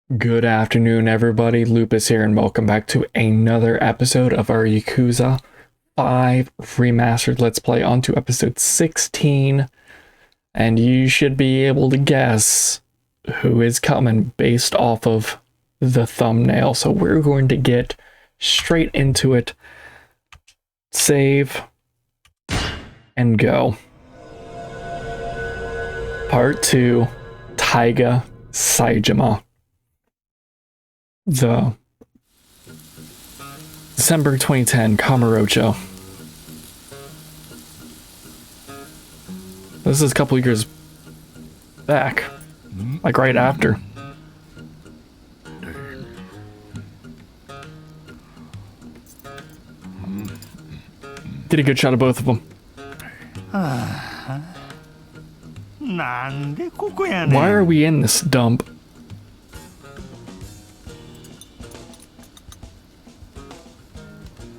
Good afternoon, everybody. Lupus here, and welcome back to another episode of our Yakuza 5 Remastered Let's Play, on to episode 16. And you should be able to guess who is coming based off of the thumbnail. So we're going to get straight into it. Save and go. Part 2, Taiga Saejima. The December 2010 Kamurocho. This is a couple years back, like right after. Get a good shot of both of them. Why are we in this dump?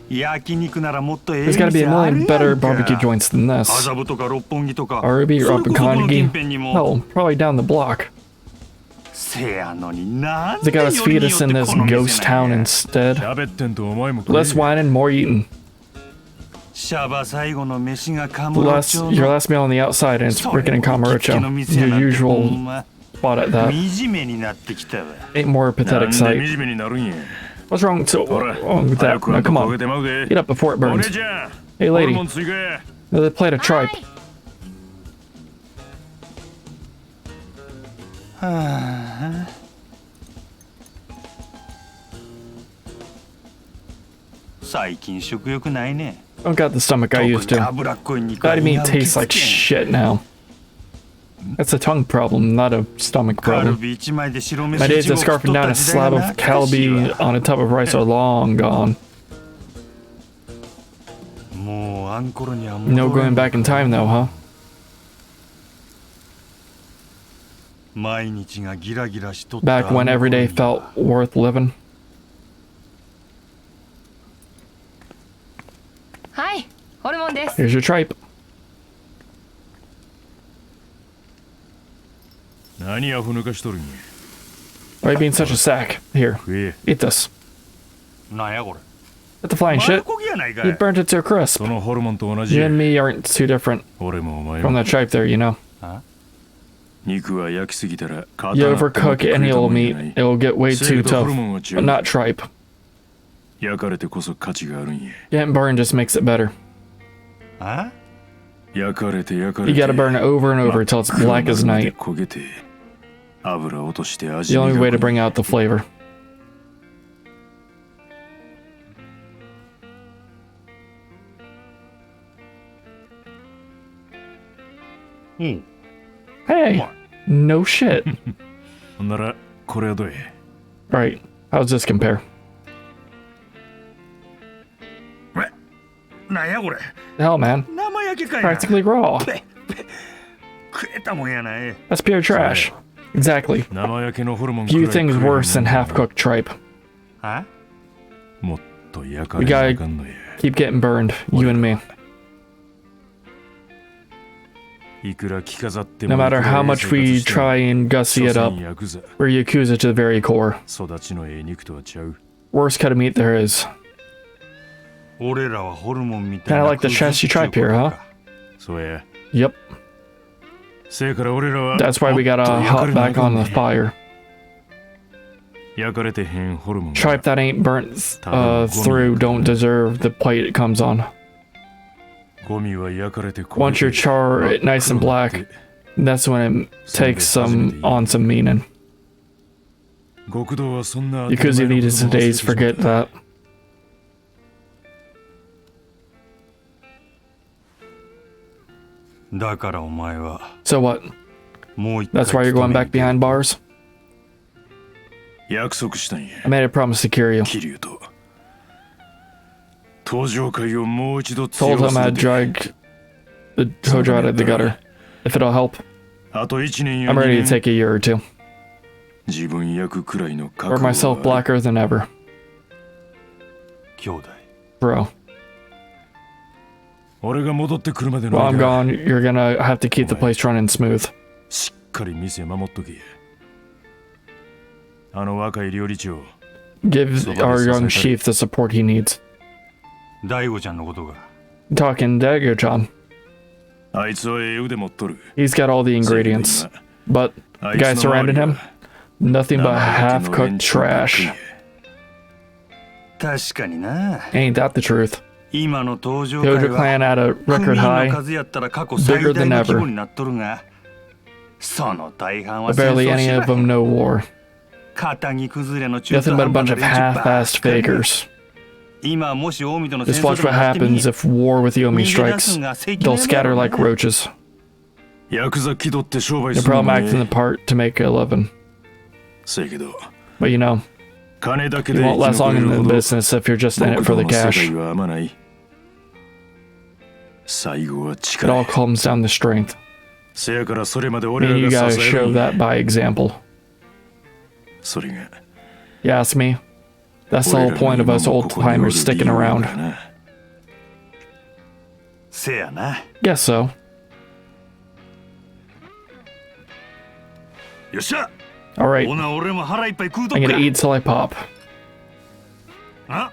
There's gotta be a million better barbecue joints than this. Arubi or Opunkangi? No, probably down the block. They got us feed us in this ghost town instead. Less whining, more eating. Your last meal on the outside, and it's freaking in Kamurocho. Your usual spot at that. Ain't more pathetic sight. What's wrong with that? Now, come on. Get up before it burns. Hey, lady. Another plate of tripe. Don't got the stomach I used to. Fatty meat tastes like shit now. That's a tongue problem, not a stomach problem. My days of scarfing down a slab of kalbi on a tub of rice are long gone. No going back in time though, huh? Back when every day felt worth living. Here's your tripe. Why are you being such a sack? Here, eat this. That's the flying shit. You burnt it to a crisp. You and me aren't too different from that tripe there, you know. You overcook any old meat, it will get way too tough, but not tripe. Getting burned just makes it better. You gotta burn it over and over until it's black as night. The only way to bring out the flavor. Hey, no shit. Right, how does this compare? Hell, man. Practically raw. That's pure trash. Exactly. Few things worse than half-cooked tripe. We gotta keep getting burned, you and me. No matter how much we try and gussy it up, we're Yakuza to the very core. Worst cut of meat there is. Kinda like the chassis tripe here, huh? Yep. That's why we gotta hop back on the fire. Tripe that ain't burnt through don't deserve the plate it comes on. Once you char it nice and black, that's when it takes on some meaning. Yakuza leaders today's forget that. So what? That's why you're going back behind bars? I made a promise to Kiryu. Told him I'd drag the Hojo out of the gutter. If it'll help. I'm ready to take a year or two. Or myself blacker than ever. Bro. While I'm gone, you're gonna have to keep the place running smooth. Give our young chief the support he needs. Talking Daigo-chan. He's got all the ingredients, but the guy surrounding him, nothing but half-cooked trash. Ain't that the truth? Tojo clan at a record high, bigger than ever. But barely any of them know war. Nothing but a bunch of half-assed fakers. Just watch what happens if war with Yomi strikes. They'll scatter like roaches. No problem acting the part to make a living. But you know, you won't last long in the business if you're just in it for the cash. It all comes down to strength. And you guys show that by example. You ask me? That's the whole point of us old-timers sticking around. Guess so. Alright. I'm gonna eat till I pop. Yep,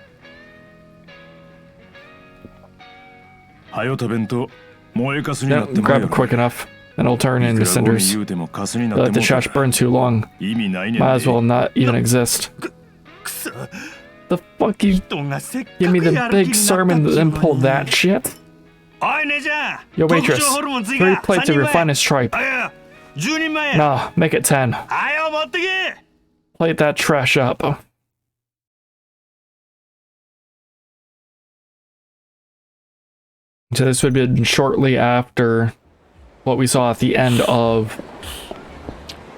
grab it quick enough, and it'll turn into cinders. Let the trash burn too long. Might as well not even exist. The fuck you give me the big sermon and then pull that shit? Yo waitress, 3 plates of your finest tripe. Nah, make it 10. Plate that trash up. So this would have been shortly after what we saw at the end of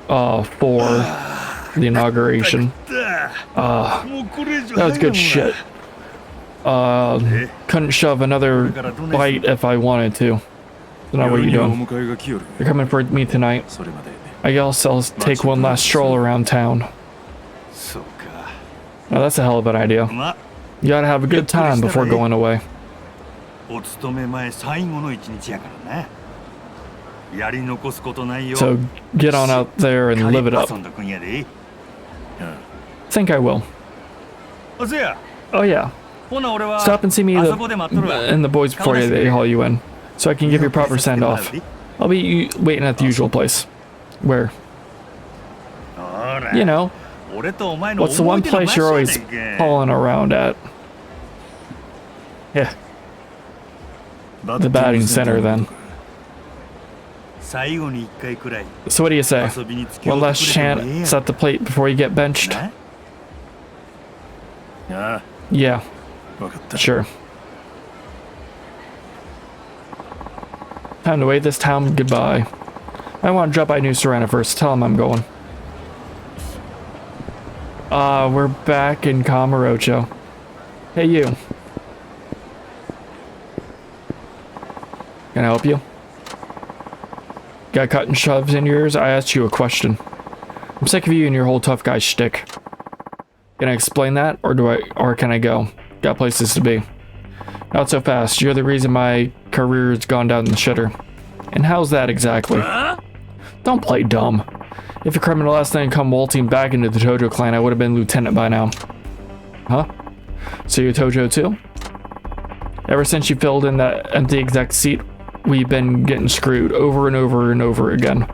4, the inauguration. That was good shit. Couldn't shove another bite if I wanted to. So now what are you doing? You're coming for me tonight. I guess I'll take one last stroll around town. Now that's a hell of an idea. You gotta have a good time before going away. So get on out there and live it up. Think I will. Oh yeah. Stop and see me and the boys before they haul you in, so I can give you a proper send-off. I'll be waiting at the usual place. Where? You know. What's the one place you're always hauling around at? Yeah. The batting center, then. So what do you say? One last chance at the plate before you get benched? Yeah. Sure. Time to wave this town goodbye. I want to drop by New Serena first. Tell him I'm going. We're back in Kamurocho. Hey, you. Can I help you? Got cut and shoved in your ears? I asked you a question. I'm sick of you and your whole tough guy shtick. Can I explain that, or can I go? Got places to be. Not so fast. You're the reason my career's gone down the shitter. And how's that exactly? Don't play dumb. If a criminal last night come waltzing back into the Tojo clan, I would have been lieutenant by now. Huh? So you're Tojo too? Ever since you filled in that empty exec seat, we've been getting screwed over and over and over again.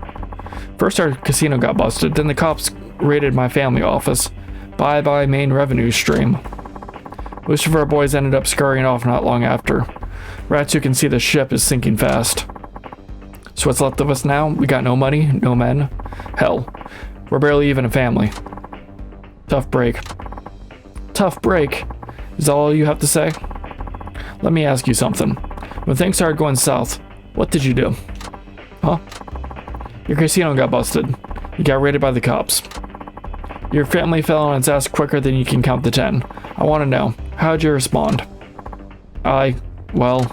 First our casino got busted, then the cops raided my family office. Bye-bye main revenue stream. Most of our boys ended up scurrying off not long after. Rats who can see the ship is sinking fast. So what's left of us now? We got no money, no men. Hell, we're barely even a family. Tough break. Tough break? Is that all you have to say? Let me ask you something. When things started going south, what did you do? Huh? Your casino got busted. You got raided by the cops. Your family fell on its ass quicker than you can count to 10. I want to know, how'd you respond? Well,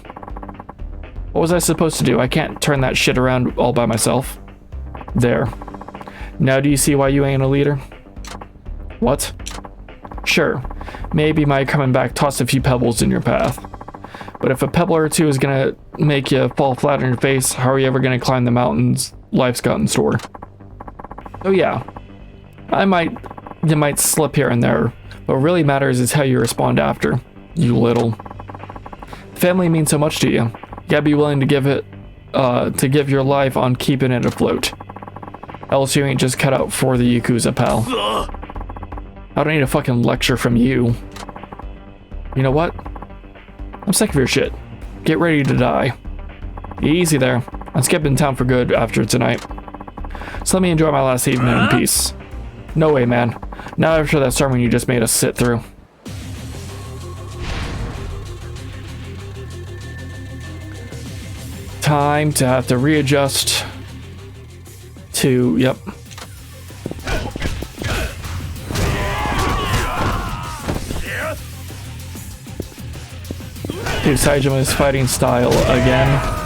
what was I supposed to do? I can't turn that shit around all by myself. There. Now do you see why you ain't a leader? What? Sure, maybe my coming back tossed a few pebbles in your path. But if a pebble or two is gonna make you fall flat on your face, how are you ever gonna climb the mountains life's got in store? Oh yeah, I might You might slip here and there. What really matters is how you respond after. You little. Family means so much to you. You gotta be willing to give your life on keeping it afloat. Else you ain't just cut out for the Yakuza, pal. I don't need a fucking lecture from you. You know what? I'm sick of your shit. Get ready to die. Easy there. I'm skipping town for good after tonight. So let me enjoy my last evening in peace. No way, man. Not after that sermon you just made us sit through. Time to have to readjust to, yep. Dude, Saejima's fighting style again.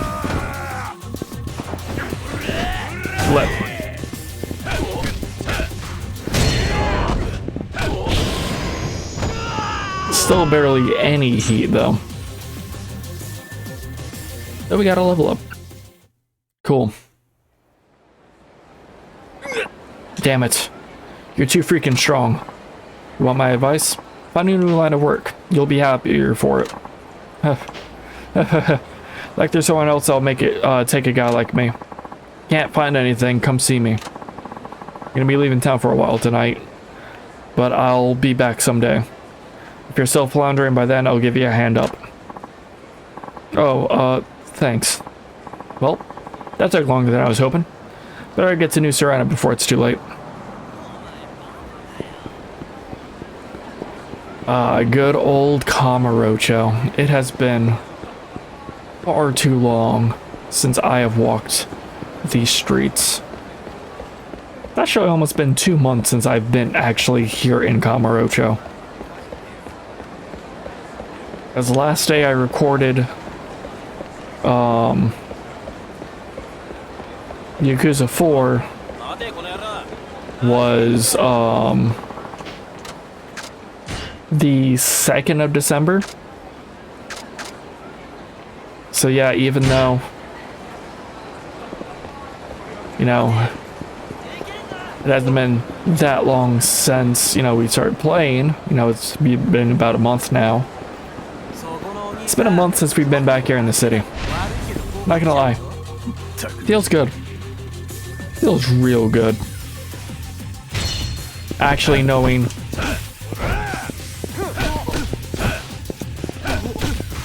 Still barely any heat though. So we got a level up. Cool. Damn it. You're too freaking strong. You want my advice? Find a new line of work. You'll be happier for it. Like there's someone else that'll make it take a guy like me. Can't find anything, come see me. Gonna be leaving town for a while tonight, but I'll be back someday. If you're still floundering by then, I'll give you a hand up. Oh, thanks. Well, that took longer than I was hoping. Better get to New Serena before it's too late. Good old Kamurocho. It has been far too long since I have walked these streets. It's actually almost been 2 months since I've been actually here in Kamurocho. As the last day I recorded Yakuza 4 was the 2nd of December. So yeah, even though, you know, it hasn't been that long since, you know, we started playing, you know, it's been about a month now. It's been a month since we've been back here in the city. Not gonna lie. Feels good. Feels real good. Actually knowing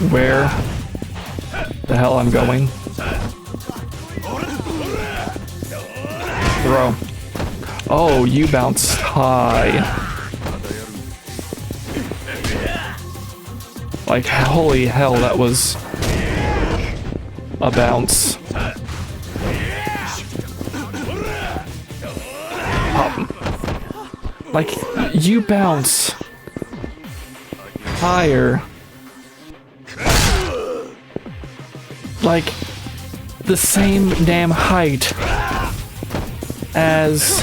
where the hell I'm going. Throw. Oh, you bounce high. Like, holy hell, that was a bounce. Pop. Like, you bounce higher. Like, the same damn height as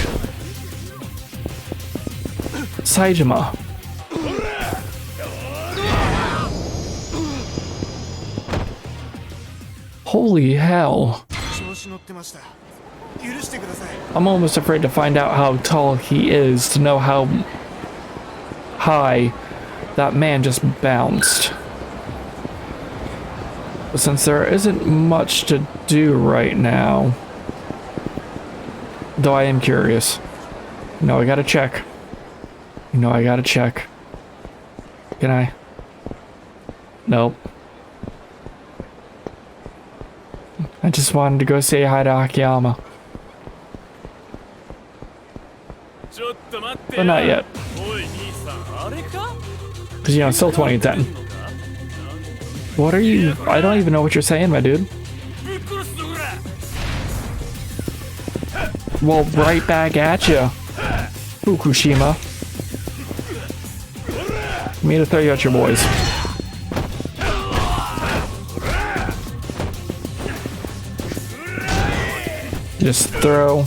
Saejima. Holy hell. I'm almost afraid to find out how tall he is to know how high that man just bounced. But since there isn't much to do right now, though I am curious. You know, I gotta check. You know, I gotta check. Can I? Nope. I just wanted to go say hi to Akiyama. But not yet. Because, you know, it's still 2010. What are you? I don't even know what you're saying, my dude. Well, right back at ya, Fukushima. Me to throw you at your boys. Just throw.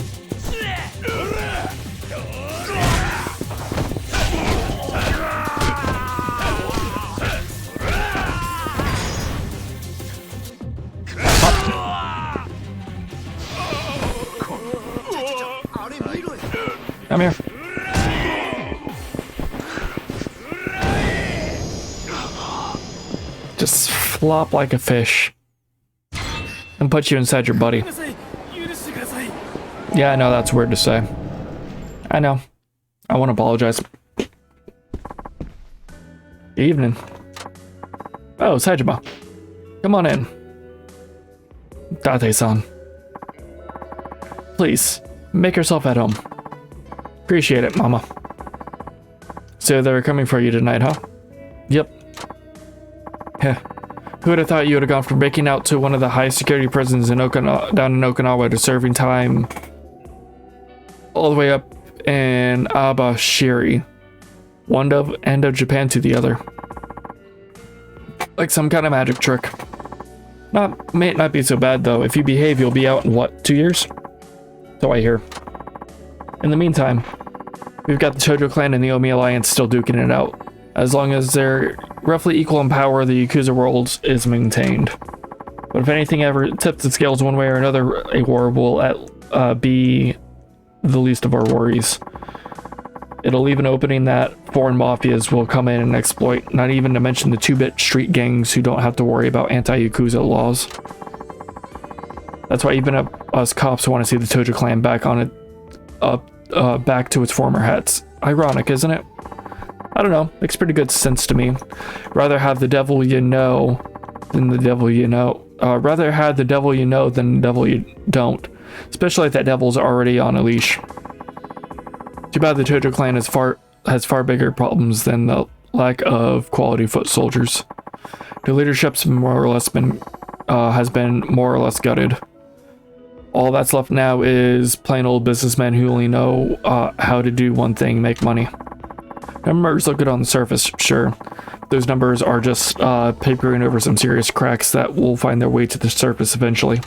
Come here. flop like a fish and put you inside your buddy. Yeah, I know that's weird to say. I know. I want to apologize. Evening. Oh, Saejima. Come on in. Date-san. Please, make yourself at home. Appreciate it, Mama. So they're coming for you tonight, huh? Yep. Heh. Who would have thought you would have gone from breaking out to one of the highest security prisons in down in Okinawa to serving time all the way up in Abashiri, one end of Japan to the other. Like some kind of magic trick. May not be so bad though. If you behave, you'll be out in what, 2 years? So I hear. In the meantime, we've got the Tojo clan and the Omi Alliance still duking it out. As long as they're roughly equal in power, the Yakuza world is maintained. But if anything ever tips the scales one way or another, a war will be the least of our worries. It'll leave an opening that foreign mafias will come in and exploit, not even to mention the 2-bit street gangs who don't have to worry about anti-Yakuza laws. That's why even us cops want to see the Tojo clan back on it, back to its former hats. Ironic, isn't it? I don't know, makes pretty good sense to me. Rather have the devil you know than the devil you know. Rather have the devil you know than the devil you don't. Especially if that devil's already on a leash. Too bad the Tojo clan has far bigger problems than the lack of quality foot soldiers. The leadership's has been more or less gutted. All that's left now is plain old businessmen who only know how to do one thing, make money. Numbers look good on the surface, sure. Those numbers are just papering over some serious cracks that will find their way to the surface eventually.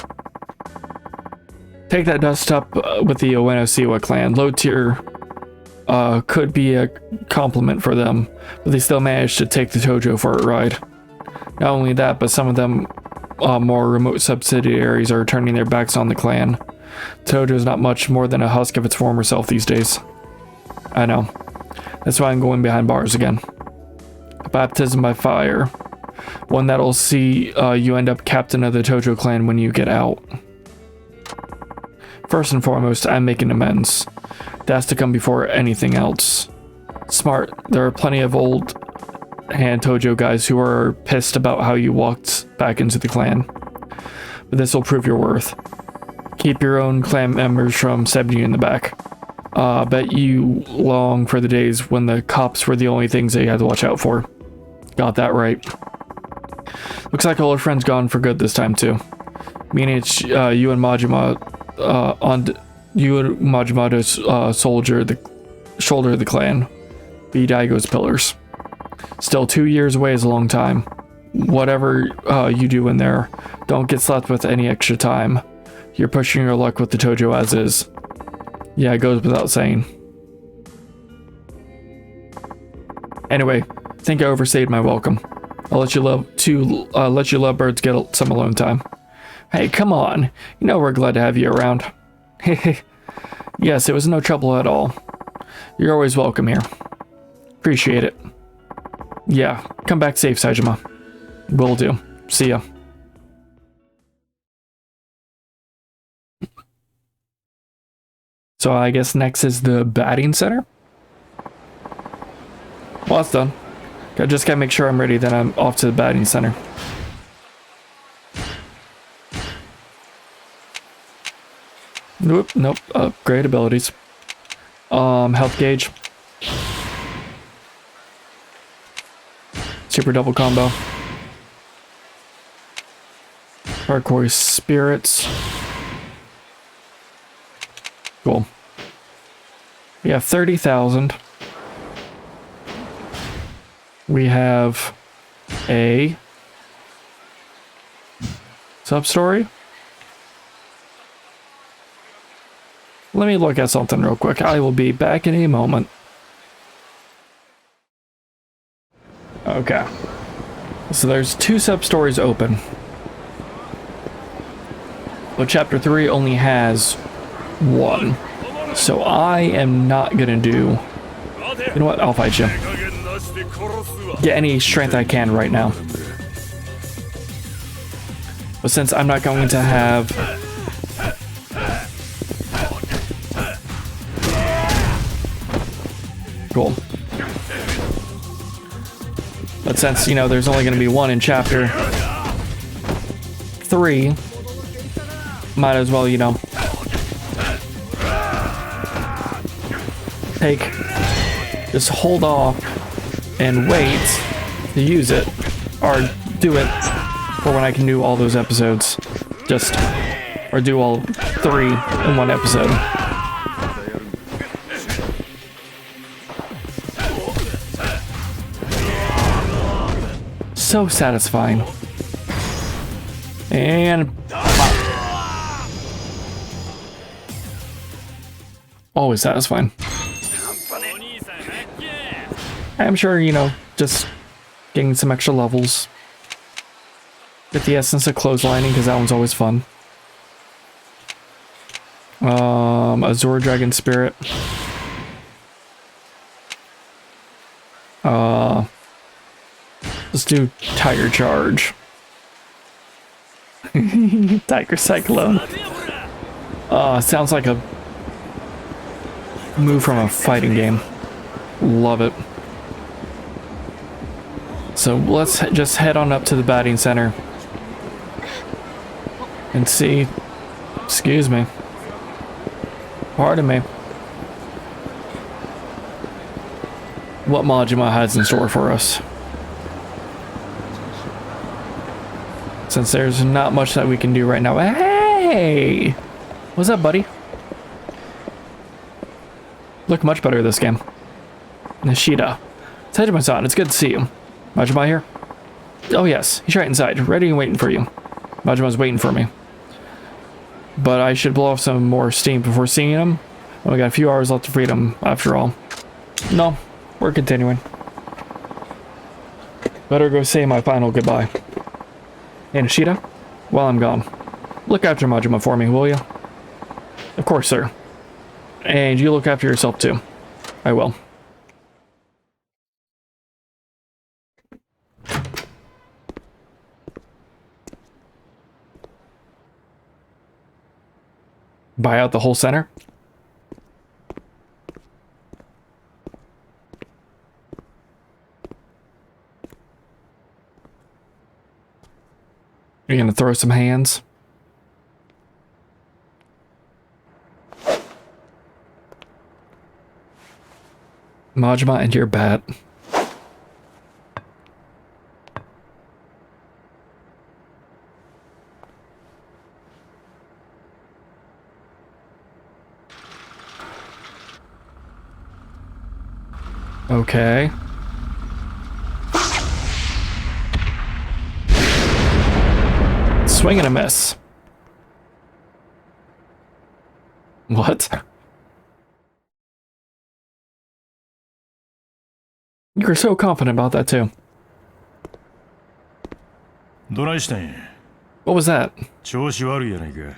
Take that dust up with the Ueno-Siwa clan. Low tier could be a compliment for them, but they still managed to take the Tojo for a ride. Not only that, but some of them more remote subsidiaries are turning their backs on the clan. Tojo is not much more than a husk of its former self these days. I know. That's why I'm going behind bars again. A baptism by fire. One that'll see you end up captain of the Tojo clan when you get out. First and foremost, I'm making amends. That's to come before anything else. Smart. There are plenty of old hand Tojo guys who are pissed about how you walked back into the clan. But this will prove your worth. Keep your own clan members from stabbing you in the back. Bet you long for the days when the cops were the only things that you had to watch out for. Got that right. Looks like all our friends gone for good this time too. Meaning it's you and Majima to shoulder the clan. Be Daigo's pillars. Still 2 years away is a long time. Whatever you do in there, don't get slapped with any extra time. You're pushing your luck with the Tojo as is. Yeah, it goes without saying. Anyway, think I overstayed my welcome. I'll let you lovebirds get some alone time. Hey, come on. You know we're glad to have you around. Yes, it was no trouble at all. You're always welcome here. Appreciate it. Yeah, come back safe, Saejima. Will do. See ya. So I guess next is the batting center. Well, that's done. I just gotta make sure I'm ready, then I'm off to the batting center. Nope. Upgrade abilities. Health gauge. Super double combo. Hardcore spirits. Cool. We have 30,000. We have a sub-story. Let me look at something real quick. I will be back in a moment. Okay. So there's 2 sub-stories open. But chapter 3 only has 1. So I am not gonna do... You know what? I'll fight you. Get any strength I can right now. But since I'm not going to have... Cool. But since, you know, there's only going to be one in chapter 3, might as well, you know, just hold off and wait to use it, or do it for when I can do all those episodes. Or do all 3 in one episode. So satisfying. And always satisfying. I'm sure, you know, just getting some extra levels. Get the essence of clotheslining, because that one's always fun. Azure Dragon Spirit. Let's do Tiger Charge. Tiger Cyclone. Sounds like a move from a fighting game. Love it. So let's just head on up to the batting center and see. Excuse me. Pardon me. What Majima has in store for us. Since there's not much that we can do right now. Hey! What's up, buddy? Look much better this game. Nishida. Saejima-san, it's good to see you. Majima here? Oh yes, he's right inside, ready and waiting for you. Majima's waiting for me. But I should blow off some more steam before seeing him. We got a few hours left to freedom, after all. No, we're continuing. Better go say my final goodbye. Hey, Nishida, while I'm gone, look after Majima for me, will you? Of course, sir. And you look after yourself, too. I will. Buy out the whole center? You're gonna throw some hands? Majima and your bat. Okay. Swing and a miss. What? You're so confident about that too. What was that?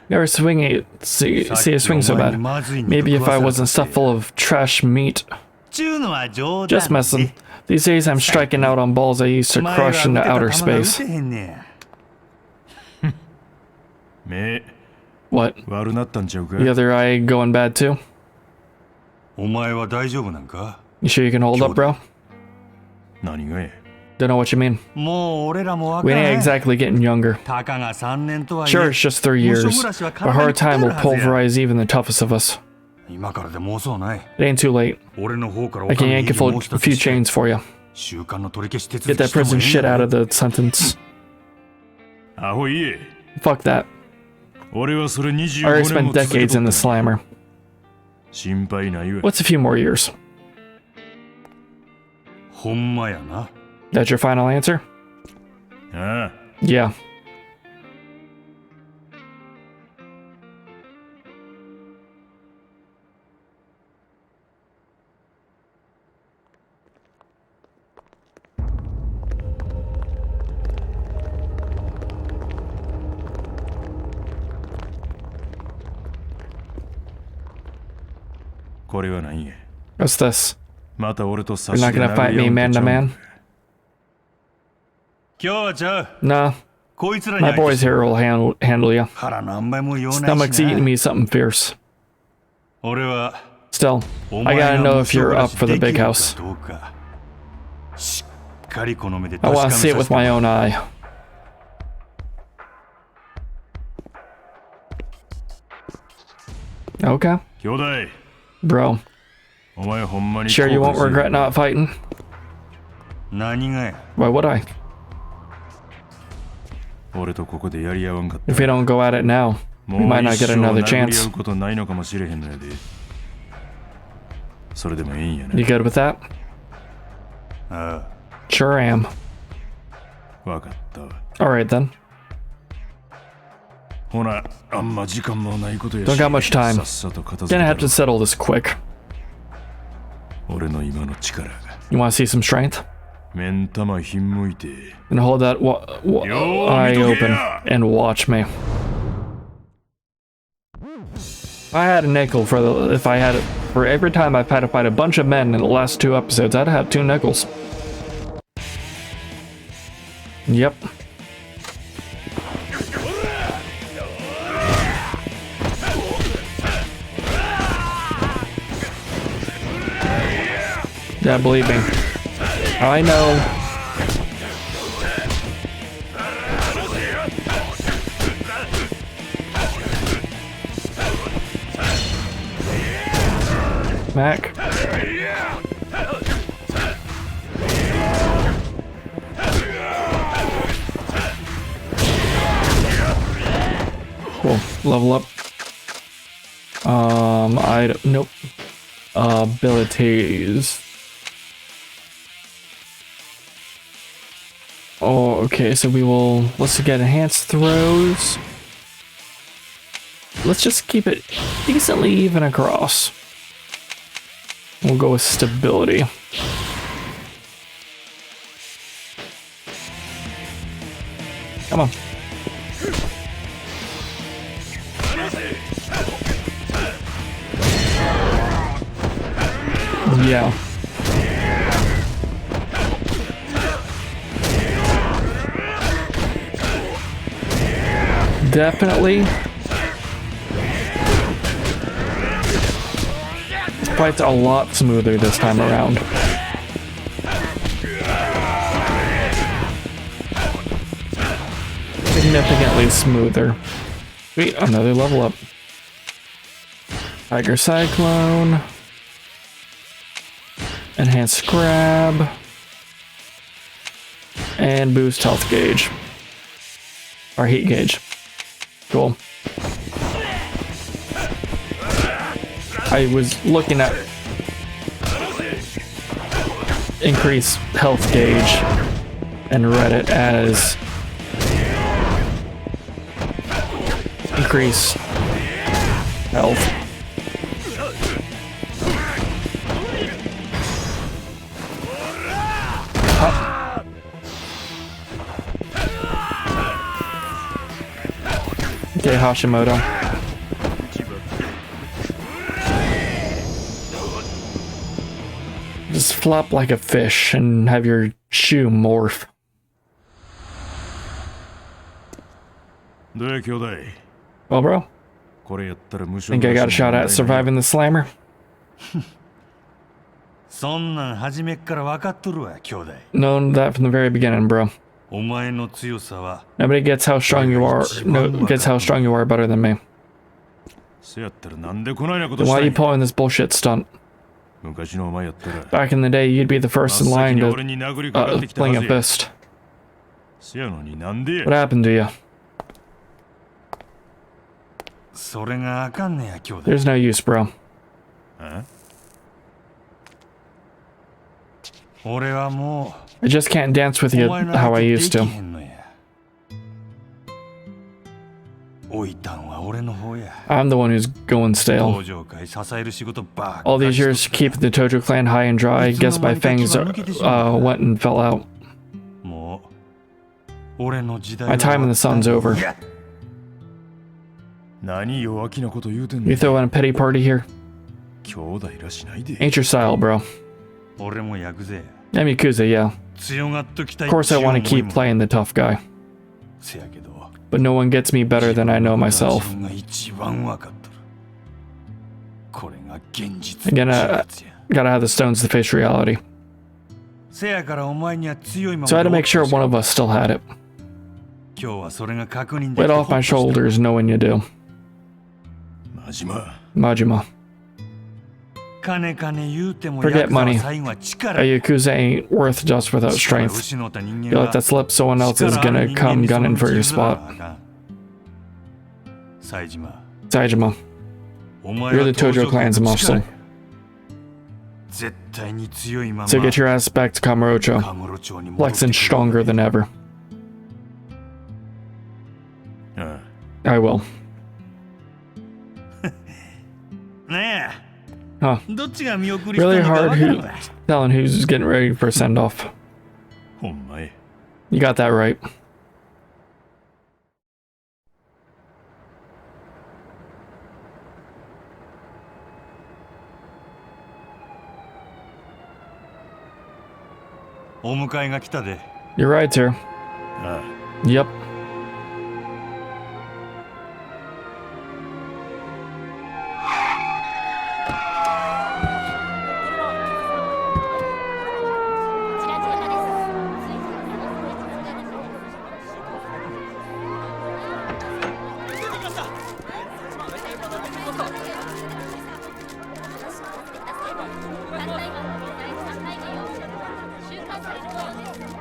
Never see a swing so bad. Maybe if I wasn't stuffed full of trash meat. Just messing. These days I'm striking out on balls I used to crush into outer space. What? The other eye going bad too? You sure you can hold up, bro? Don't know what you mean. We ain't exactly getting younger. Sure, it's just 3 years. A hard time will pulverize even the toughest of us. It ain't too late. I can yank a few chains for you. Get that prison shit out of the sentence. Fuck that. I already spent decades in the slammer. What's a few more years? That's your final answer? Yeah. What's this? You're not gonna fight me man to man? Nah, My boys here will handle you. Stomach's eating me something fierce. Still, I gotta know if you're up for the big house. I want to see it with my own eye. Okay. Bro. Sure you won't regret not fighting? Why would I? If we don't go at it now, we might not get another chance. You good with that? Sure am. Alright then. Don't got much time. Gonna have to settle this quick. You wanna see some strength? And hold that eye open and watch me. If I had a nickel for every time I've had to fight a bunch of men in the last 2 episodes, I'd have 2 nickels. Yep. Yeah, believe me. I know. Mac. Cool. Level up. Nope. Abilities. Oh, okay, so let's get enhanced throws. Let's just keep it decently even across. We'll go with stability. Come on. Yeah. Definitely. This fight's a lot smoother this time around. Significantly smoother. Sweet, another level up. Tiger Cyclone. Enhanced Grab. And boost health gauge. Or heat gauge. Cool. I was looking at increase health gauge and read it as increase health. Okay, Hashimoto. Just flop like a fish and have your shoe morph. Well, bro, think I got a shot at surviving the slammer? Known that from the very beginning, bro. Nobody gets how strong you are. Gets how strong you are better than me. Then why are you pulling this bullshit stunt? Back in the day, you'd be the first in line to fling a fist. What happened to you? There's no use, bro. I just can't dance with you how I used to. I'm the one who's going stale. All these years to keep the Tojo clan high and dry, guess my fangs went and fell out. My time in the sun's over. You throwing a pity party here? Ain't your style, bro. I'm Yakuza, yeah. Of course I want to keep playing the tough guy. But no one gets me better than I know myself. Again, gotta have the stones to face reality. So I had to make sure one of us still had it. Weight off my shoulders knowing you do. Majima. Forget money. A Yakuza ain't worth just without strength. You let that slip, someone else is gonna come gunning for your spot. Saejima. You're the Tojo clan's muscle. So get your ass back to Kamurocho. Flexing stronger than ever. I will. Huh. Really hard telling who's getting ready for send-off. You got that right. You're right, sir. Yep.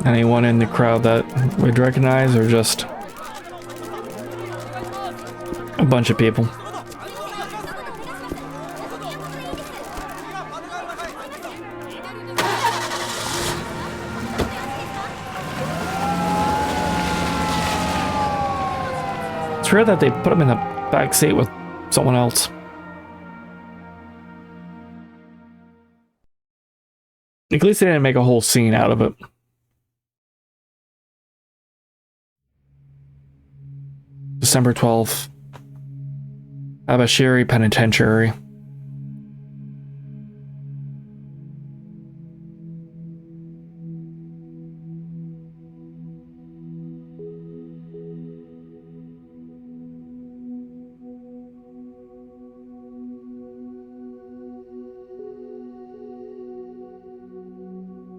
Anyone in the crowd that we'd recognize, or just a bunch of people? It's rare that they put him in the back seat with someone else. At least they didn't make a whole scene out of it. December 12th. Abashiri Penitentiary.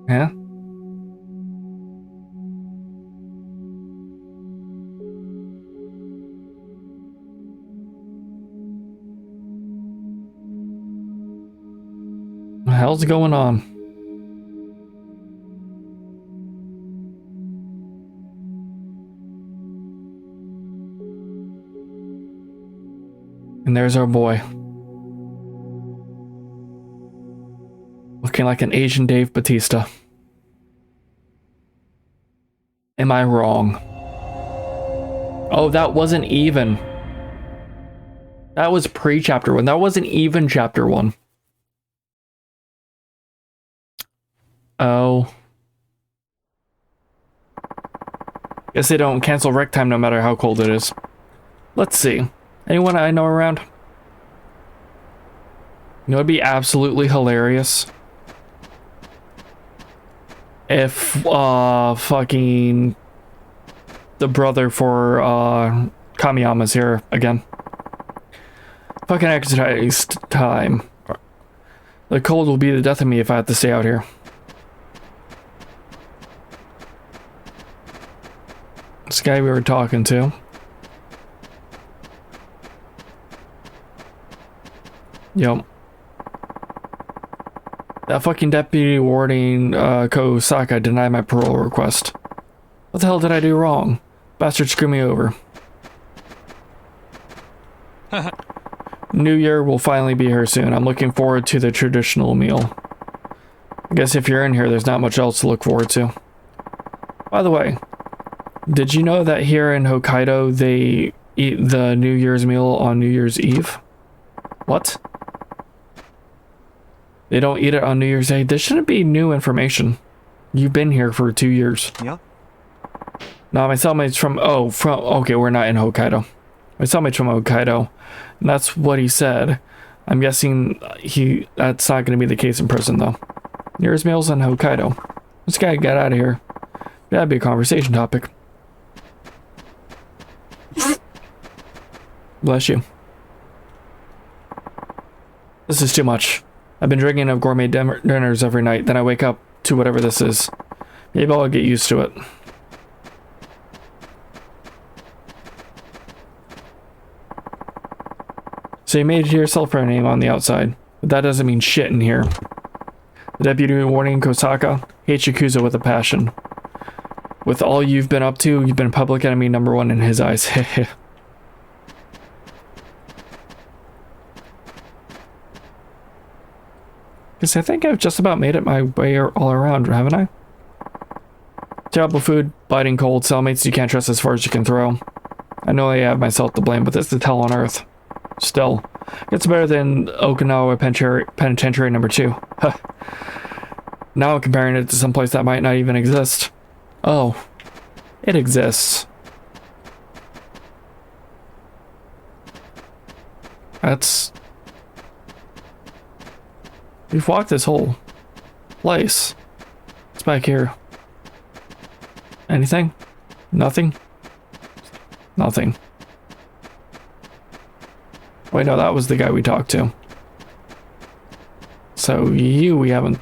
Yeah? What the hell's going on? And there's our boy. Looking like an Asian Dave Bautista. Am I wrong? Oh, that wasn't even. That was pre-chapter 1. That wasn't even chapter 1. Oh. Guess they don't cancel rec time no matter how cold it is. Let's see. Anyone I know around? You know, it'd be absolutely hilarious if fucking the brother for Kamiyama's here again. Fucking exercise time. The cold will be the death of me if I have to stay out here. This guy we were talking to. Yep. That fucking deputy warden, Kosaka, denied my parole request. What the hell did I do wrong? Bastard screwed me over. New Year will finally be here soon. I'm looking forward to the traditional meal. I guess if you're in here, there's not much else to look forward to. By the way, did you know that here in Hokkaido, they eat the New Year's meal on New Year's Eve? What? They don't eat it on New Year's Day? This shouldn't be new information. You've been here for 2 years. Yeah. No, my cellmate's from... Oh, okay, we're not in Hokkaido. My cellmate's from Hokkaido. And that's what he said. I'm guessing that's not going to be the case in prison, though. New Year's meals in Hokkaido. This guy got out of here. That'd be a conversation topic. Bless you. This is too much. I've been drinking of gourmet dinners every night, then I wake up to whatever this is. Maybe I'll get used to it. So you made yourself a name on the outside, but that doesn't mean shit in here. The deputy warning Kosaka hates Yakuza with a passion. With all you've been up to, you've been public enemy #1 in his eyes. Because I think I've just about made it my way all around, haven't I? Terrible food, biting cold, cellmates you can't trust as far as you can throw. I know I have myself to blame, but this is hell on earth. Still, it's better than Okinawa Penitentiary #2. Huh. Now I'm comparing it to some place that might not even exist. Oh, it exists. That's... We've walked this whole place. It's back here. Anything? Nothing? Nothing. Wait, no, that was the guy we talked to. So you, we haven't...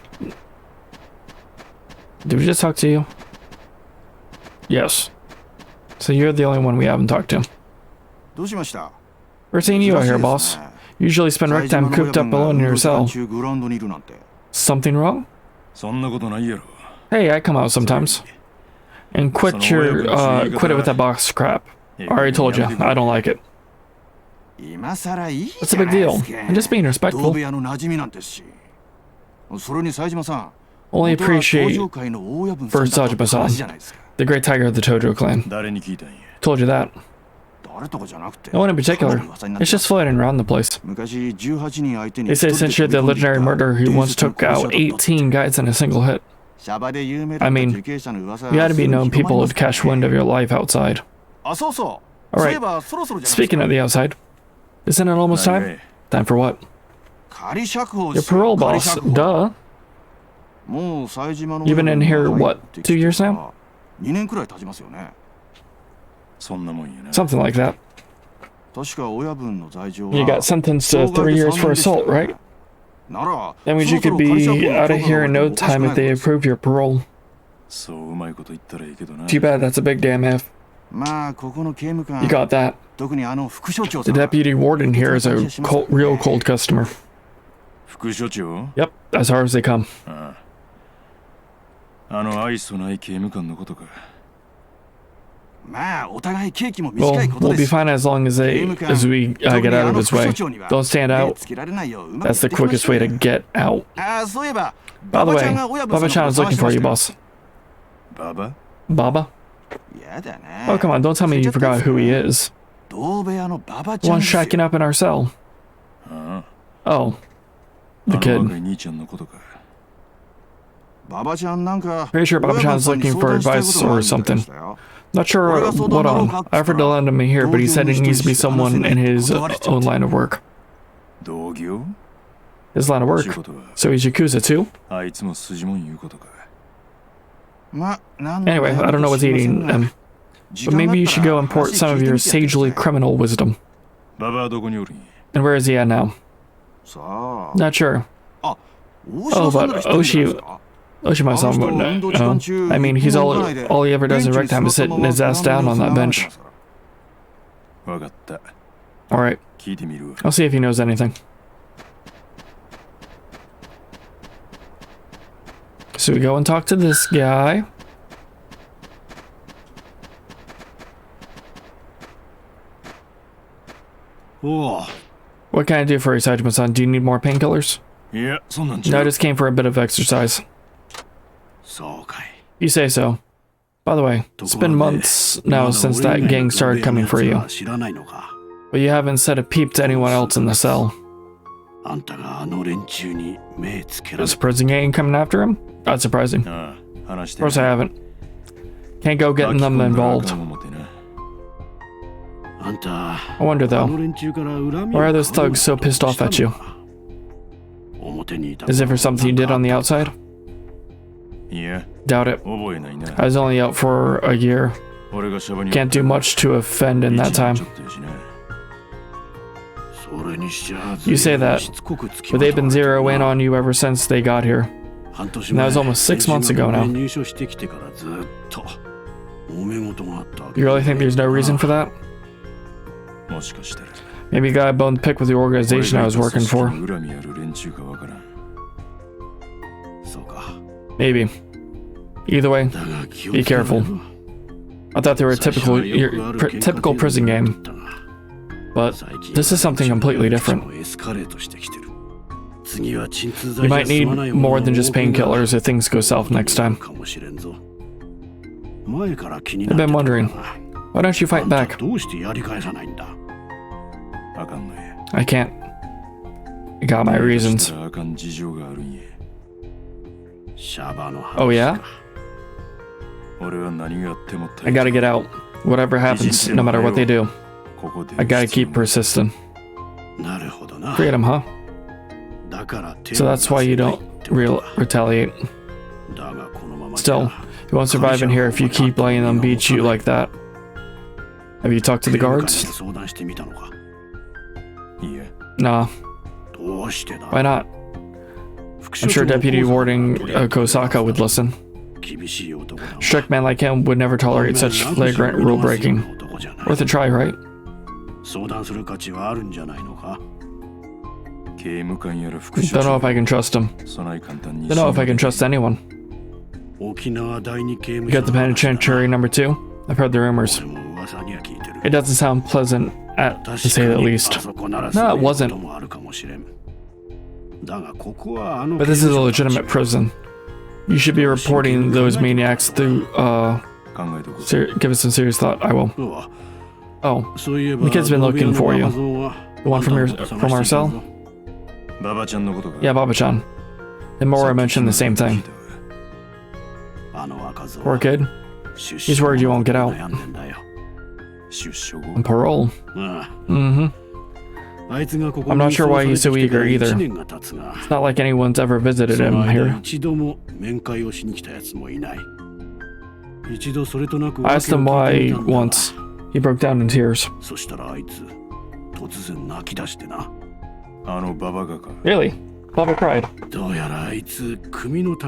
Did we just talk to you? Yes. So you're the only one we haven't talked to. We're seeing you out here, boss. Usually spend rec time cooped up alone in your cell. Something wrong? Hey, I come out sometimes. And quit it with that box crap. I already told you, I don't like it. What's the big deal? I'm just being respectful. Only appreciate for Saejima-san, the great tiger of the Tojo clan. Told you that. No one in particular. It's just floating around the place. They say since you're the legendary murderer who once took out 18 guys in a single hit. I mean, you had to be known people who'd catch wind of your life outside. Alright, speaking of the outside, isn't it almost time? Time for what? Your parole boss, duh. You've been in here, what, 2 years now? Something like that. You got sentenced to 3 years for assault, right? That means you could be out of here in no time if they approve your parole. Too bad that's a big damn if. You got that. The deputy warden here is a real cold customer. Yep, as hard as they come. Well, we'll be fine as long as we get out of his way. Don't stand out. That's the quickest way to get out. By the way, Baba-chan is looking for you, boss. Baba? Oh, come on, don't tell me you forgot who he is. The one shacking up in our cell. Oh. The kid. Pretty sure Baba-chan's looking for advice or something. Not sure what on. I offered to lend him here, but he said it needs to be someone in his own line of work. His line of work? So he's Yakuza too? Anyway, I don't know what's eating him. But maybe you should go import some of your sagely criminal wisdom. And where is he at now? Not sure. Oh, but Oshima-san wouldn't know. I mean, he's all he ever does in rec time is sit his ass down on that bench. Alright. I'll see if he knows anything. So we go and talk to this guy. What can I do for you, Saejima-san? Do you need more painkillers? No, I just came for a bit of exercise. You say so. By the way, it's been months now since that gang started coming for you. But you haven't said a peep to anyone else in the cell. Is the prison gang coming after him? That's surprising. Of course I haven't. Can't go getting them involved. I wonder though, why are those thugs so pissed off at you? Is it for something you did on the outside? Doubt it. I was only out for a year. Can't do much to offend in that time. You say that, but they've been zeroing in on you ever since they got here. And that was almost 6 months ago now. You really think there's no reason for that? Maybe a guy a bone to pick with the organization I was working for. Maybe. Either way, be careful. I thought they were a typical prison game, but this is something completely different. You might need more than just painkillers if things go south next time. I've been wondering, why don't you fight back? I can't. I got my reasons. Oh yeah? I gotta get out. Whatever happens, no matter what they do. I gotta keep persistent. Freedom, huh? So that's why you don't retaliate. Still, you won't survive in here if you keep letting them beat you like that. Have you talked to the guards? Nah. Why not? I'm sure Deputy Warden Kosaka would listen. A strict man like him would never tolerate such flagrant rule breaking. Worth a try, right? Don't know if I can trust him. Don't know if I can trust anyone. You got the penitentiary number 2? I've heard the rumors. It doesn't sound pleasant, to say the least. No, it wasn't. But this is a legitimate prison. You should be reporting those maniacs through, give it some serious thought. I will. Oh, the kid's been looking for you. The one from our cell? Yeah, Baba-chan. And Mora mentioned the same thing. Poor kid. He's worried you won't get out. On parole? Mm-hmm. I'm not sure why he's so eager either. It's not like anyone's ever visited him here. I asked him why once. He broke down in tears. Really? Baba cried.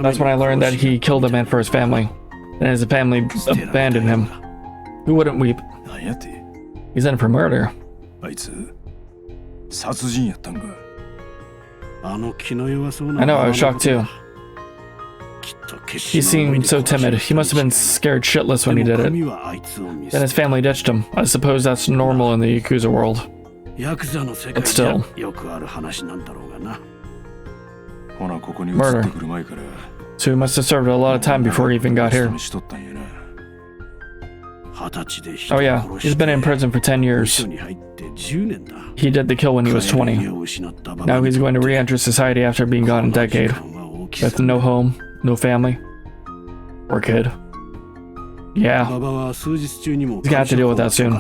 That's when I learned that he killed a man for his family, and his family abandoned him. Who wouldn't weep? He's in for murder. I know, I was shocked too. He seemed so timid. He must have been scared shitless when he did it. Then his family ditched him. I suppose that's normal in the Yakuza world. But still. Murder. So he must have served a lot of time before he even got here. Oh yeah, he's been in prison for 10 years. He did the kill when he was 20. Now he's going to re-enter society after being gone a decade. With no home, no family. Poor kid. Yeah. He's gonna have to deal with that soon.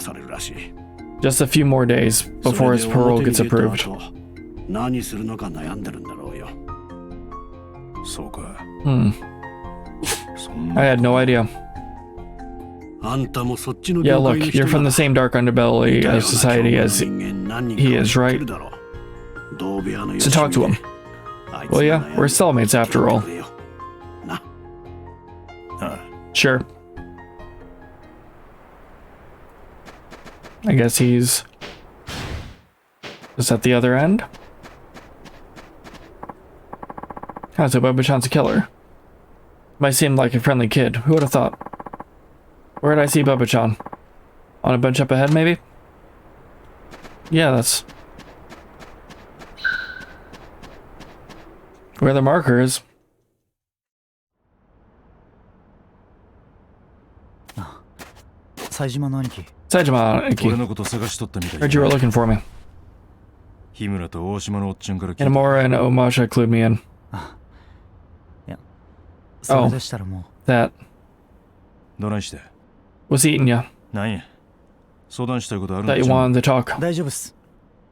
Just a few more days before his parole gets approved. I had no idea. Yeah, look, you're from the same dark underbelly of society as he is, right? So talk to him. Well, yeah, we're cellmates after all. Sure. I guess he's just at the other end. Oh, so Baba-chan's a killer. Might seem like a friendly kid. Who would have thought? Where did I see Baba-chan? On a bench up ahead, maybe? Yeah, that's where the marker is. Saejima, heard you were looking for me. Inamura and Omasha clued me in. Oh, that. What's eating you? That you wanted to talk.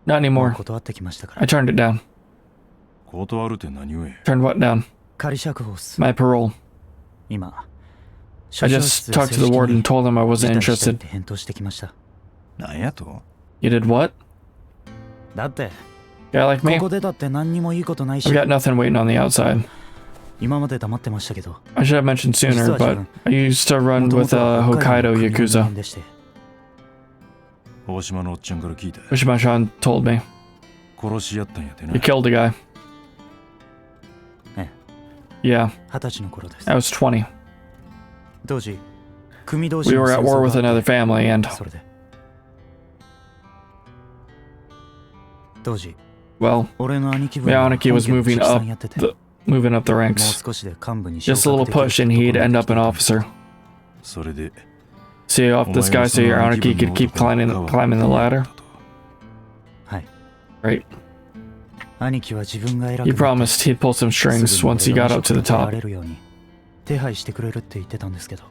Not anymore. I turned it down. Turned what down? My parole. I just talked to the warden and told him I wasn't interested. You did what? Guy like me? I've got nothing waiting on the outside. I should have mentioned sooner, but I used to run with Hokkaido Yakuza. Oshima-chan told me. You killed a guy. Yeah. I was 20. We were at war with another family and... Well, Miyazaki was moving up the ranks. Just a little push and he'd end up an officer. See off this guy so your Aniki could keep climbing the ladder? Right. He promised he'd pull some strings once he got up to the top.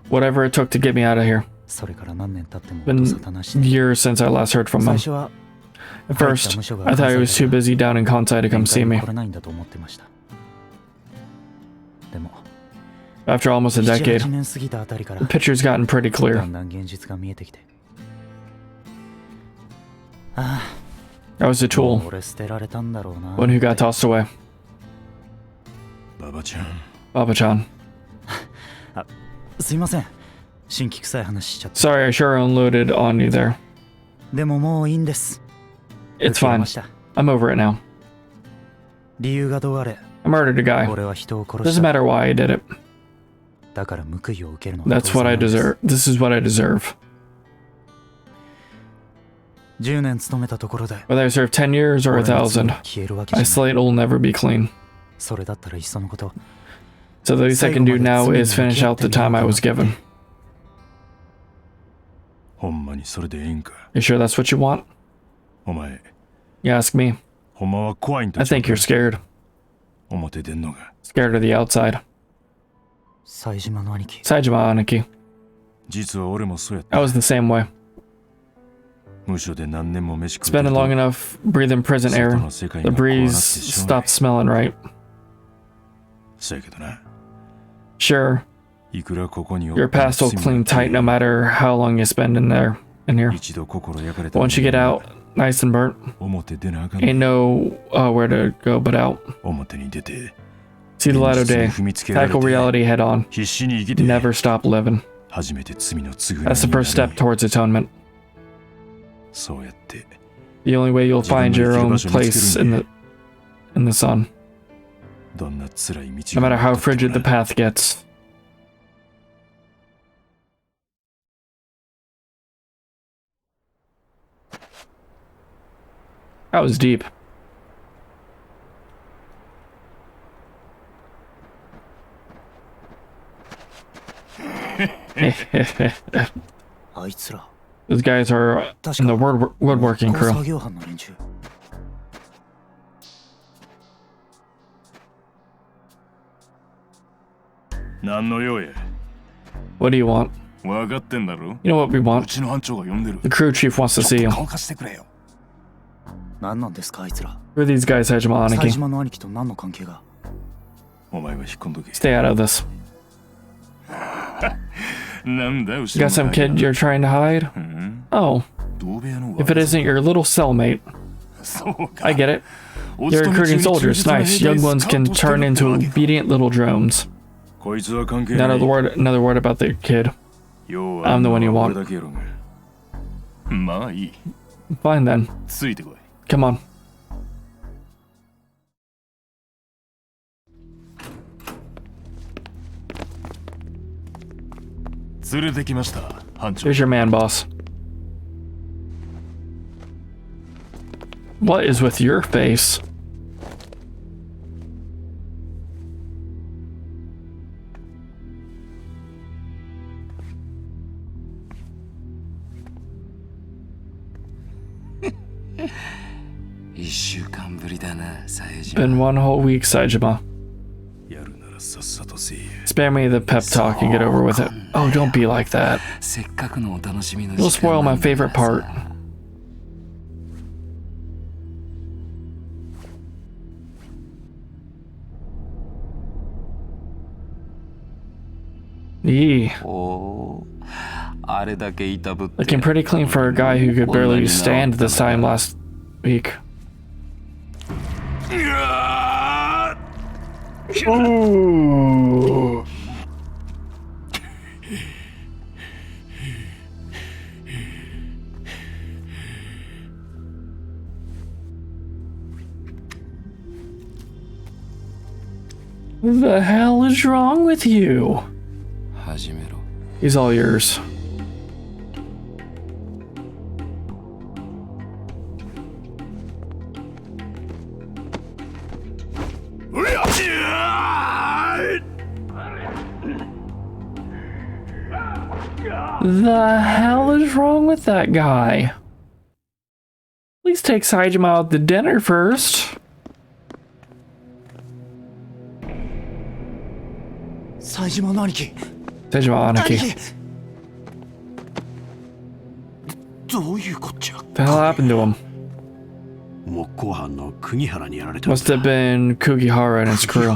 Whatever it took to get me out of here. Been years since I last heard from him. At first, I thought he was too busy down in Kansai to come see me. After almost a decade, the picture's gotten pretty clear. I was a tool, one who got tossed away. Baba-chan. Sorry, I sure unloaded on you there. It's fine. I'm over it now. I murdered a guy. Doesn't matter why I did it. That's what I deserve. This is what I deserve. Whether I serve 10 years or 1,000, my slate will never be clean. So the least I can do now is finish out the time I was given. You sure that's what you want? You ask me. I think you're scared. Scared of the outside. Saejima Aniki. I was the same way. Spending long enough breathing prison air, the breeze stopped smelling right. Sure, your past will cling tight no matter how long you spend in here. But once you get out, nice and burnt, ain't no where to go but out. See the light of day, tackle reality head on, never stop living. That's the first step towards atonement. The only way you'll find your own place in the sun. No matter how frigid the path gets. That was deep. Those guys are in the woodworking crew. What do you want? You know what we want? The crew chief wants to see you. Who are these guys, Saejima Aniki? Stay out of this. You got some kid you're trying to hide? Oh. If it isn't your little cellmate. I get it. You're recruiting soldiers. Nice. Young ones can turn into obedient little drones. Another word about the kid. I'm the one you want. Fine then. Come on. Here's your man, boss. What is with your face? Been 1 whole week, Saejima. Spare me the pep talk and get over with it. Oh, don't be like that. You'll spoil my favorite part. Yee. Looking pretty clean for a guy who could barely stand this time last week. Ooh. The hell is wrong with you? He's all yours. The hell is wrong with that guy? Please take Saejima out to dinner first. Saejima Aniki. Saejima Aniki. What the hell happened to him? Must have been Kugihara and his crew.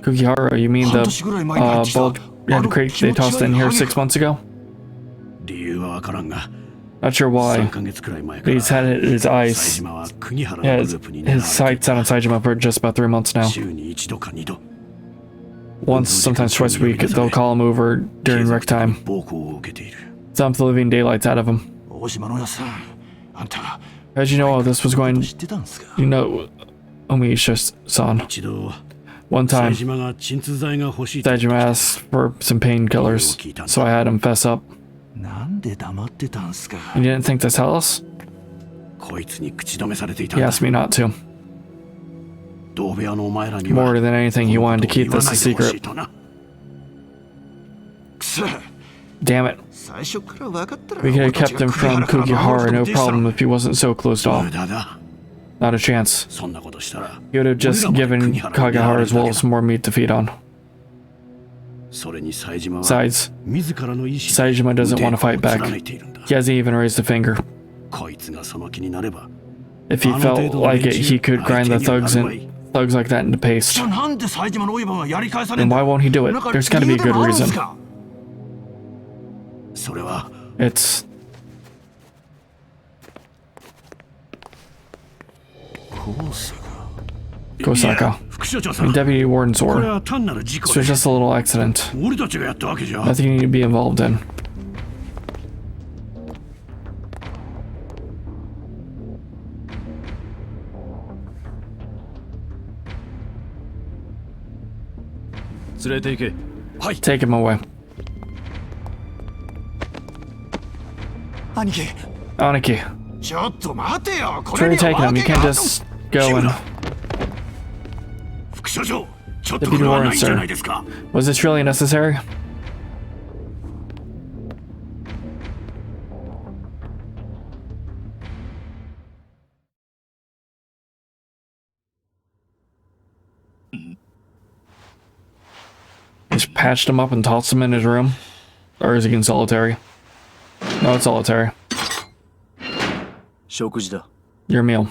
Kugihara, you mean the bulk crate they tossed in here 6 months ago? Not sure why, but he's had his eyes, yeah, his sights on Saejima for just about 3 months now. Once, sometimes twice a week, they'll call him over during rec time. Dump the living daylights out of him. How'd you know all this was going? You know, Omisha-san. One time, Saejima asked for some painkillers, so I had him fess up. You didn't think to tell us? He asked me not to. More than anything, he wanted to keep this a secret. Damn it. We could have kept him from Kugihara, no problem, if he wasn't so closed off. Not a chance. He would have just given Kagehara's wolves more meat to feed on. Besides, Saejima doesn't want to fight back. He hasn't even raised a finger. If he felt like it, he could grind the thugs like that into paste. Then why won't he do it? There's gotta be a good reason. It's... Kosaka. Deputy Warden's order. This was just a little accident. Nothing you need to be involved in. Take him away. Aniki. Where are you taking him? You can't just go and... Deputy Warden, sir. Was this really necessary? Just patched him up and tossed him in his room? Or is he in solitary? No, it's solitary. Your meal.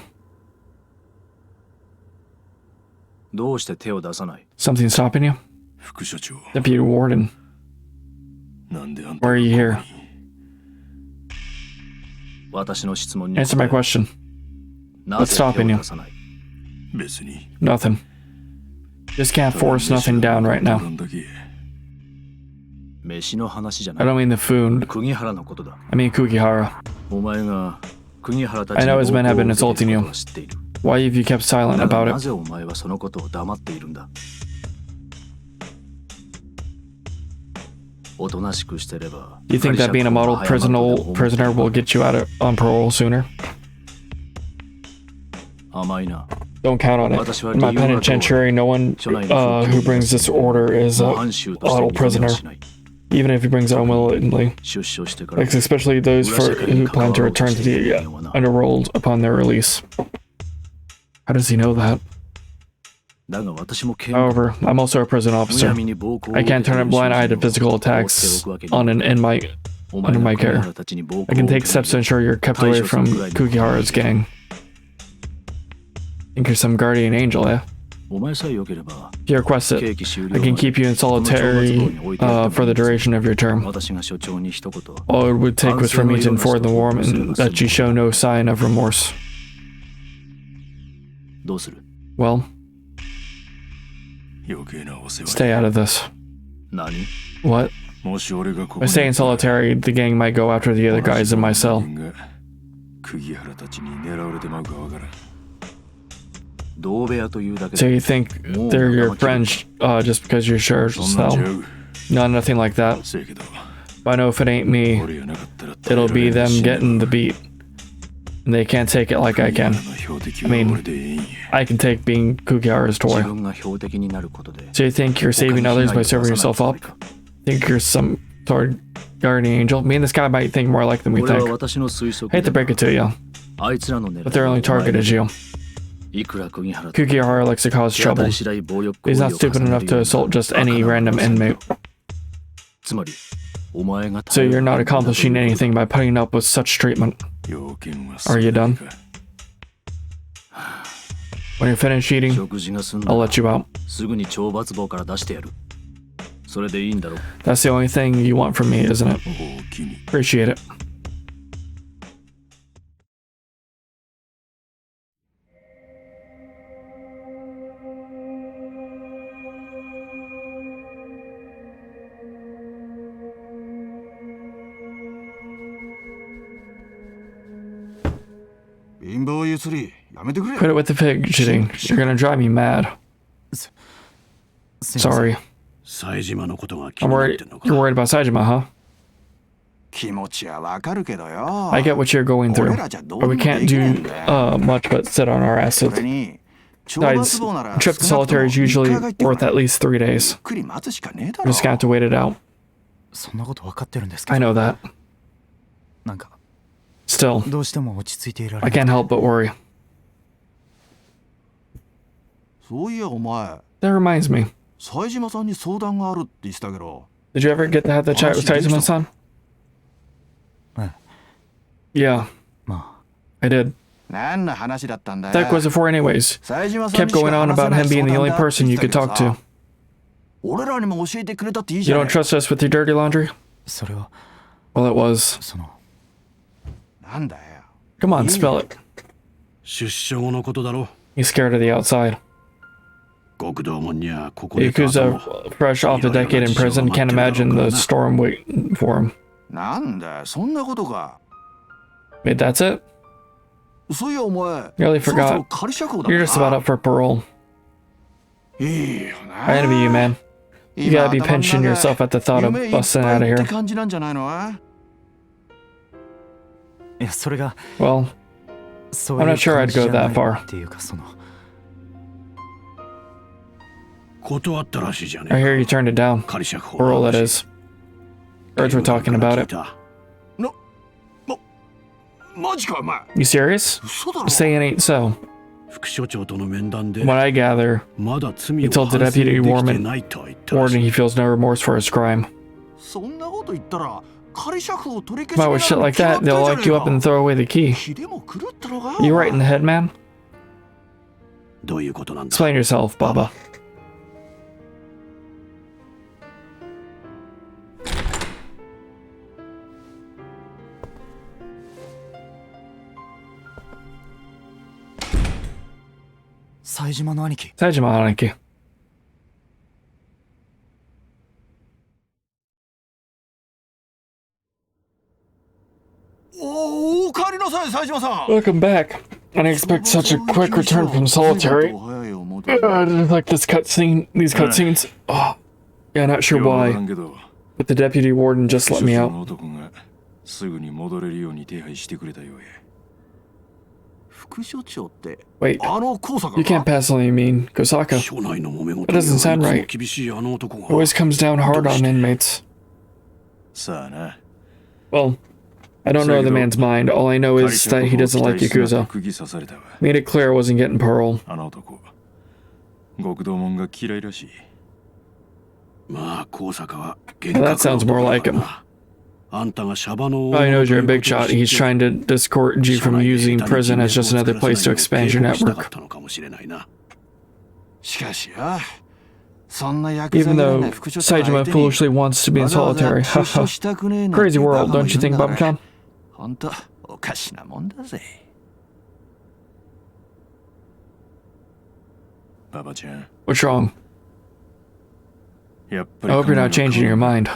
Something stopping you? Deputy Warden. Why are you here? Answer my question. What's stopping you? Nothing. Just can't force nothing down right now. I don't mean the food. I mean Kugihara. I know his men have been insulting you. Why have you kept silent about it? You think that being a model prisoner will get you out on parole sooner? Don't count on it. In my penitentiary, no one who brings this order is a model prisoner, even if he brings it unwillingly. Especially those who plan to return to the underworld upon their release. How does he know that? However, I'm also a prison officer. I can't turn a blind eye to physical attacks on an inmate under my care. I can take steps to ensure you're kept away from Kugihara's gang. Think you're some guardian angel, eh? If you request it, I can keep you in solitary for the duration of your term. All it would take was for me to inform the warden that you show no sign of remorse. Stay out of this. 何 What? もし俺がこ By こ staying solitary, the gang might go after the other guys in my cell. 釘原たちに狙われてまうかわからん。同部屋というだけ So で you think they're your friends just because you're sure そんなんちゃ cell? う。 No, nothing like that. せやけど But I know if it ain't me, 俺やなかったら耐えら it'll れ be ん them し getting the beat. And they can't take it like I 釘原 can. の標的 I は mean- 俺でいいんや。 I can take being Kugihara's 自 toy. 分が標的になることで So you think you're saving others by serving yourself up? Think you're some sort of guardian angel? Me and this guy might think more like than we 俺は think. 私の推測 Hate to で break it to you, あいつらの狙い but their only target is you. いくら釘原と Kugihara likes to cause 手当た trouble. り次第暴力行 He's 為を not stupid 重ね enough る to よう assault な just バカ any な random ことをする inmate. つまりお前が So you're not accomplishing anything by putting up with such treatment. 要件は Are you done? When you're finished eating, 食事が済んだ I'll ら let you out. すぐに懲罰房から出してやる。それでいいんだろう。 That's the only thing you want from me, isn't it? おおきに。 Appreciate it. Quit it with the fidgeting. You're gonna drive me mad. Sorry. 冴島のことが気 I'm になっ worried. てんのか。 You're worried about Saejima, huh? 気持ちはわかるけどよ。 I get what you're going through, but we can't do much but sit on our そ asses. れに、懲 Besides, 罰房なら a trip to 少なくと solitary も is 3 usually 日がってこ worth ない at least 3 days. ゆっくり待つしかねえだ We're ろ。 just gonna have to wait it out. そんなこと分かってるんですけ I ど、 know that. なんか Still, どうしても落ち着いていられ I ない。 can't help but worry. そういやお前、 That reminds me. 冴島さんに相談があるって言ってたけど、 Did you ever get to have the chat with Saejima-san? Yeah, ま I did. 何の話だったんだよ。 That was it for anyways. 冴島さん Kept にしか going on 話せ about ない him being the 相談 only だって person 言 you って could たけど talk to. さ、俺らにも教えてくれたっていいじ You ゃん。 don't trust us with your dirty laundry? あ、それは Well, it was. そのなんだよ。 Come on, spell it. 出所後のことだろ。 He's scared of the outside. 極道門にはここ The で母さん Yakuza, も fresh off a decade in prison, can't imagine the storm waiting for him. なんだよ、そんなことか。 Wait, that's it? そういやお前、 Nearly そろそ forgot. ろ仮釈放だ You're just about up for parole. いいよな。 I envy you, man. You gotta be pinching yourself at the thought of 夢いっ busting ぱ out い of って here. 感じなんじゃないの？いやそれが Well, そう I'm いう not sure 感 I'd じじ go ゃない that far. っていうかその断ったらしいじゃ I ねえ hear you turned it down. か。仮釈放 Parole, that is. Birds were talking about it. マジかお前。 You serious? 嘘だろ。 Saying ain't so. 副所長との面談で From what I gather, まだ罪 He を told the 反省 deputy できて warden- ないとは言ったらし warning い。 he feels no remorse for his crime. そんなこと言ったら仮釈放取り If I 消 with し shit like that, they'll lock you up and throw away the key. 気でも狂ったのか。 You right in the head, man? どういうことなんだ。 Explain yourself, Baba. Saejimaの兄貴。 Saejima, Aniki. お帰りなさい、冴島さん。 Welcome back. I didn't expect such a quick return from solitary. I didn't like this cutscene. These cutscenes. Oh, yeah, not sure よくわ why, からんけど but the deputy warden just let 副 me 所長 out. の男がすぐに戻れるように手配してくれたようや。副所長って Wait, あの高坂 you can't possibly mean Kosaka. 署内の揉め事 That doesn't sound に right. 厳しいあの男が。 Always comes down hard on inmates. さあな。 Well, I don't know the man's mind. All I know is that he doesn't like Yakuza. 釘刺されたわ。 Made it clear I wasn't getting parole. あの男、極道門が嫌いらしい。まあ、高坂は厳格な That sounds more like him. あんたがシャバの All he knows you're a big shot. He's trying to discourage you from using prison as just another place to expand your network. しかしよ、そんな役者 Even にな though らない副所長相 Saejima 手に foolishly wants to be in わざわざ solitary. 出所 Haha. したくねえなんて Crazy バ world, カも don't you いる think, んだから Bubcom? ほんとおかしなもんだぜ。ババちゃん、 What's wrong? やっぱ I り hope you're not changing your mind.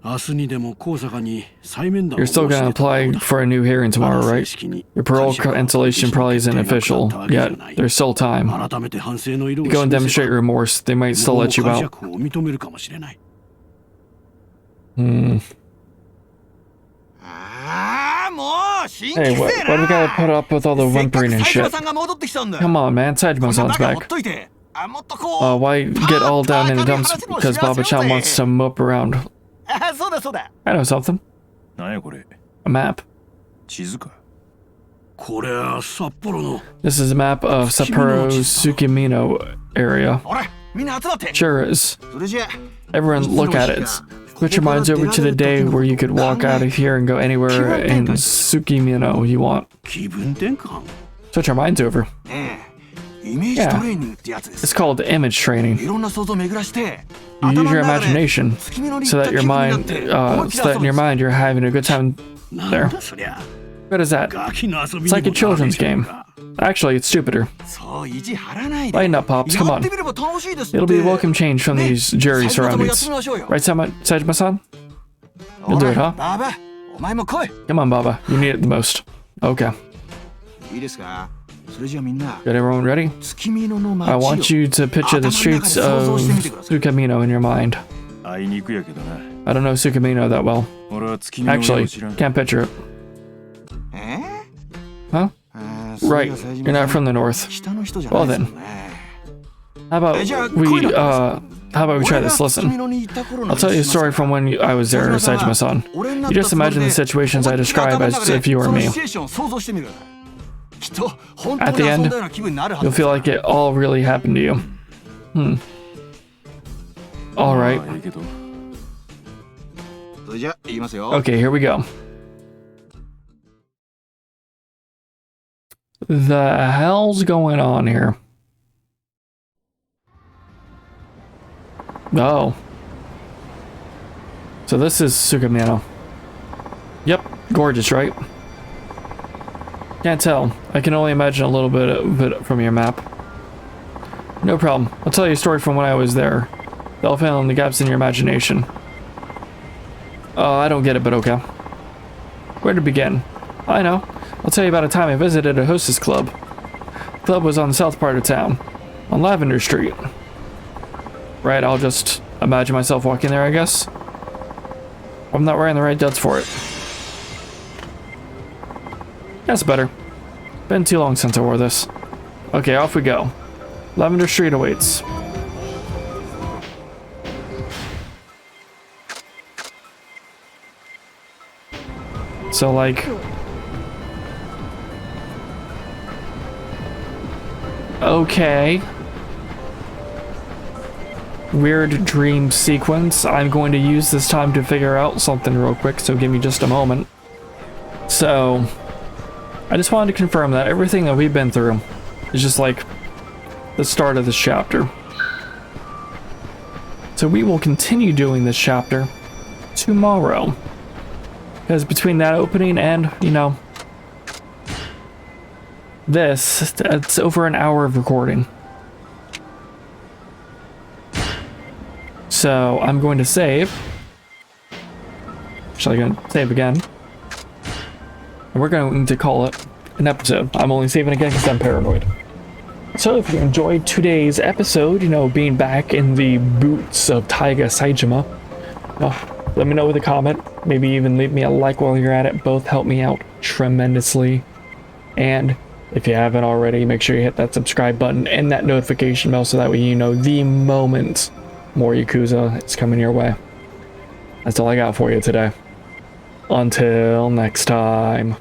明日にでも高坂に再面談を You're still gonna 申し出たもの apply だ for a new hearing まだ tomorrow, 正 right? 式に Your parole 会社が cancellation probably isn't 決定 official が下ったわけじゃ yet. ない There's still time. 改めて反省の色を Go and 示せ demonstrate ば remorse. They might still もう let you 解 out. 釈を認めるかもしれない Hmm. ああもう新 Hey, 規 what 生 do we gotta put up with all the せっかく whimpering and 斉島 shit? さんが戻ってきたんだ Come on, man. こんな Saejima-san's バカほっ back. といてもっとこう Why get all down in the dumps because Baba-chan wants to mope around? あそうだそうだ I know something. なんやこれ A map. 地図かこれは札幌の This is a map of Sapporo Tsukimino area. ほらみんな集まって Sure is. それじゃ Everyone look at it. Switch your minds over to the day where you could walk out of here and go anywhere in Tsukimino you want. 気分転換 Switch your minds over. ねえイメージトレーニングってやつです It's called image training. いろんな想像を巡らして You use your imagination so that your mind, so that in your mind you're having a good time なん there. だそりゃ What is that? ガキの遊び It's like a にもなる children's でしょう game. か Actually, it's stupider. そう意地張らないで Lighten up, Pops. Come やっ on. てみれば楽しいですって It'll be a welcome change from these jury 斉島さんもやって surroundings. みましょうよ Right, Saejima-san? You'll do it, huh? ババお前も来い Come on, Baba. You need it the most. Okay. いいですかそれじゃあみんな Got everyone ready? 月見の街 I を want you to picture the streets of Tsukimino in your mind. あいにくやけどな I don't know Tsukimino that well. 俺は月見の親 Actually, を知らん can't picture it. え Huh? あ Right. You're not from the north. 下の人じゃないですよね How about how about we try this? Listen. I'll tell you a story from when I was there, Saejima-san. You just imagine the situations I describe as if you were me. At the end, you'll feel like it all really happened to you. Alright. まあいいけどそれじゃあ言いますよ Okay, here we go. The hell's going on here? Oh. So this is Tsukimino. Yep, gorgeous, right? Can't tell. I can only imagine a little bit of it from your map. No problem. I'll tell you a story from when I was there. They'll fill in the gaps in your imagination. I don't get it, but okay. Where to begin? I know. I'll tell you about a time I visited a hostess club. The club was on the south part of town, on Lavender Street. Right, I'll just imagine myself walking there, I guess. I'm not wearing the right duds for it. That's better. Been too long since I wore this. Okay, off we go. Lavender Street awaits. So, like... Okay. Weird dream sequence. I'm going to use this time to figure out something real quick, so give me just a moment. So, I just wanted to confirm that everything that we've been through is just like the start of this chapter. So we will continue doing this chapter tomorrow. Because between that opening and, you know, this, it's over an hour of recording. So I'm going to save. Actually, I'm going to save again. And we're going to call it an episode. I'm only saving again because I'm paranoid. So if you enjoyed today's episode, you know, being back in the boots of Taiga Saejima, let me know with a comment. Maybe even leave me a like while you're at it. Both help me out tremendously. And if you haven't already, make sure you hit that subscribe button and that notification bell so that way you know the moment more Yakuza is coming your way. That's all I got for you today. Until next time.